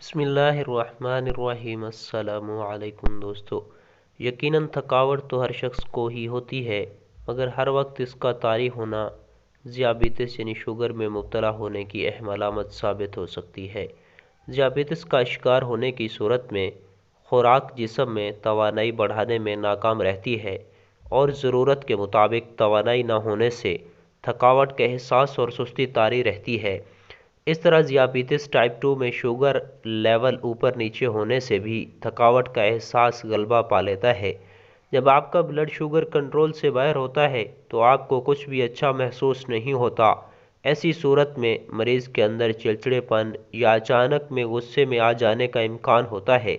बिस्मिल्लाहिर्रहमानिर्रहीम। अस्सलामु अलैकुम दोस्तों। यकीनन थकावट तो हर शख्स को ही होती है, मगर हर वक्त इसका तारी होना ज़ियाबितिस यानी शुगर में मुब्तला होने की अहम अलामत साबित हो सकती है। ज़ियाबितिस का शिकार होने की सूरत में खुराक जिस्म में तवानाई बढ़ाने में नाकाम रहती है और ज़रूरत के मुताबिक तवानाई न होने से थकावट का एहसास और सुस्ती तारी रहती है। इस तरह ज़ियाबितिस टाइप 2 में शुगर लेवल ऊपर नीचे होने से भी थकावट का एहसास गलबा पा लेता है। जब आपका ब्लड शुगर कंट्रोल से बाहर होता है तो आपको कुछ भी अच्छा महसूस नहीं होता। ऐसी सूरत में मरीज़ के अंदर चिड़चिड़ेपन या अचानक में गुस्से में आ जाने का इम्कान होता है।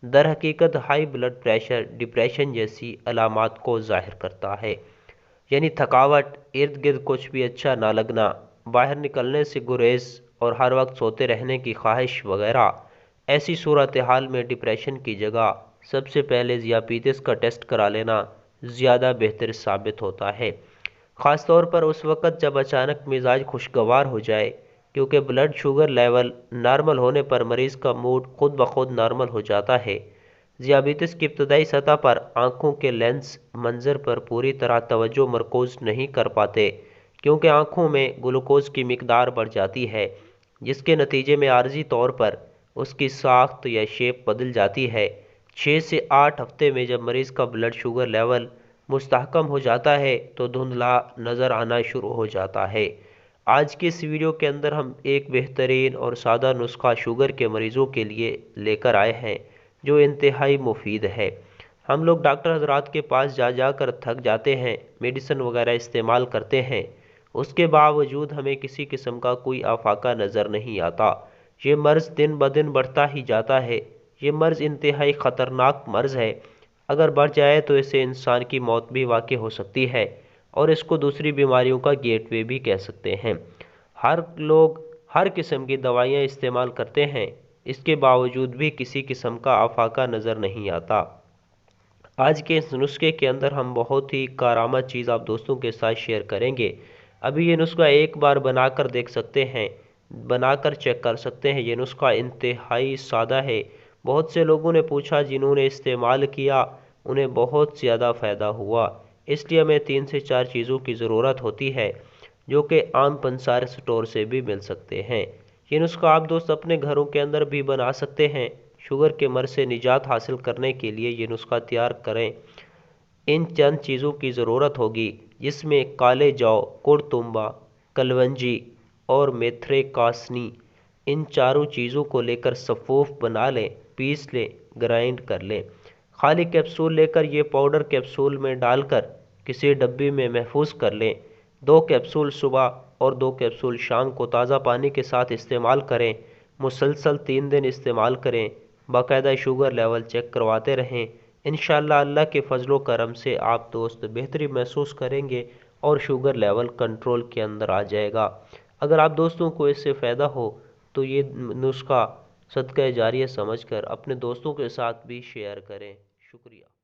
दर हकीकत हाई ब्लड प्रेशर डिप्रेशन जैसी अलामात को ज़ाहिर करता है, यानी थकावट, इर्द गिर्द कुछ भी अच्छा ना लगना, बाहर निकलने से गुरेज और हर वक्त सोते रहने की ख्वाहिश वगैरह। ऐसी सूरत हाल में डिप्रेशन की जगह सबसे पहले ज़ियाबितिस का टेस्ट करा लेना ज़्यादा बेहतर साबित होता है, ख़ास तौर पर उस वक़्त जब अचानक मिजाज खुशगवार हो जाए, क्योंकि ब्लड शुगर लेवल नॉर्मल होने पर मरीज़ का मूड खुद ब खुद नॉर्मल हो जाता है। ज़ियाबितिस की इब्तदाई सतह पर आँखों के लेंस मंजर पर पूरी तरह तवज्जो मरकूज़ नहीं कर पाते, क्योंकि आँखों में ग्लूकोज की मिकदार बढ़ जाती है, जिसके नतीजे में आर्जी तौर पर उसकी साख्त या शेप बदल जाती है। 6 से 8 हफ्ते में जब मरीज़ का ब्लड शुगर लेवल मुस्तहकम हो जाता है तो धुंधला नज़र आना शुरू हो जाता है। आज के इस वीडियो के अंदर हम एक बेहतरीन और सादा नुस्खा शुगर के मरीज़ों के लिए लेकर आए हैं, जो इंतहाई मुफीद है। हम लोग डॉक्टर हजरात के पास जा जाकर थक जाते हैं, मेडिसिन वगैरह इस्तेमाल करते हैं, उसके बावजूद हमें किसी किस्म का कोई आफाका नज़र नहीं आता। ये मर्ज़ दिन ब दिन बढ़ता ही जाता है। ये मर्ज़ इंतहाई ख़तरनाक मर्ज़ है। अगर बढ़ जाए तो इससे इंसान की मौत भी वाक़ई हो सकती है और इसको दूसरी बीमारियों का गेटवे भी कह सकते हैं। हर लोग हर किस्म की दवाइयाँ इस्तेमाल करते हैं, इसके बावजूद भी किसी किस्म का आफाका नज़र नहीं आता। आज के इस नुस्खे के अंदर हम बहुत ही कारामद चीज़ आप दोस्तों के साथ शेयर करेंगे। अभी ये नुस्खा एक बार बनाकर देख सकते हैं, बनाकर चेक कर सकते हैं। ये नुस्खा इंतहाई सादा है। बहुत से लोगों ने पूछा जिन्होंने इस्तेमाल किया उन्हें बहुत ज़्यादा फ़ायदा हुआ, इसलिए हमें 3 से 4 चीज़ों की ज़रूरत होती है जो कि आम पंसार स्टोर से भी मिल सकते हैं। ये नुस्खा आप दोस्त अपने घरों के अंदर भी बना सकते हैं। शुगर के मर्ज़ से निजात हासिल करने के लिए ये नुस्खा तैयार करें। इन चंद चीज़ों की ज़रूरत होगी, जिसमें काले जौ, कुड़तुम्बा, कलवंजी और मेथरे कासनी, इन चारों चीज़ों को लेकर सफ़ूफ बना लें, पीस लें, ग्राइंड कर लें। खाली कैप्सूल लेकर ये पाउडर कैप्सूल में डालकर किसी डब्बी में महफूज कर लें। 2 कैप्सूल सुबह और 2 कैप्सूल शाम को ताज़ा पानी के साथ इस्तेमाल करें। मुसलसल 3 दिन इस्तेमाल करें। बाकायदा शुगर लेवल चेक करवाते रहें। इंशाअल्लाह अल्लाह के फजलो करम से आप दोस्त बेहतरी महसूस करेंगे और शुगर लेवल कंट्रोल के अंदर आ जाएगा। अगर आप दोस्तों को इससे फ़ायदा हो तो ये नुस्खा सदका जारिया समझकर अपने दोस्तों के साथ भी शेयर करें। शुक्रिया।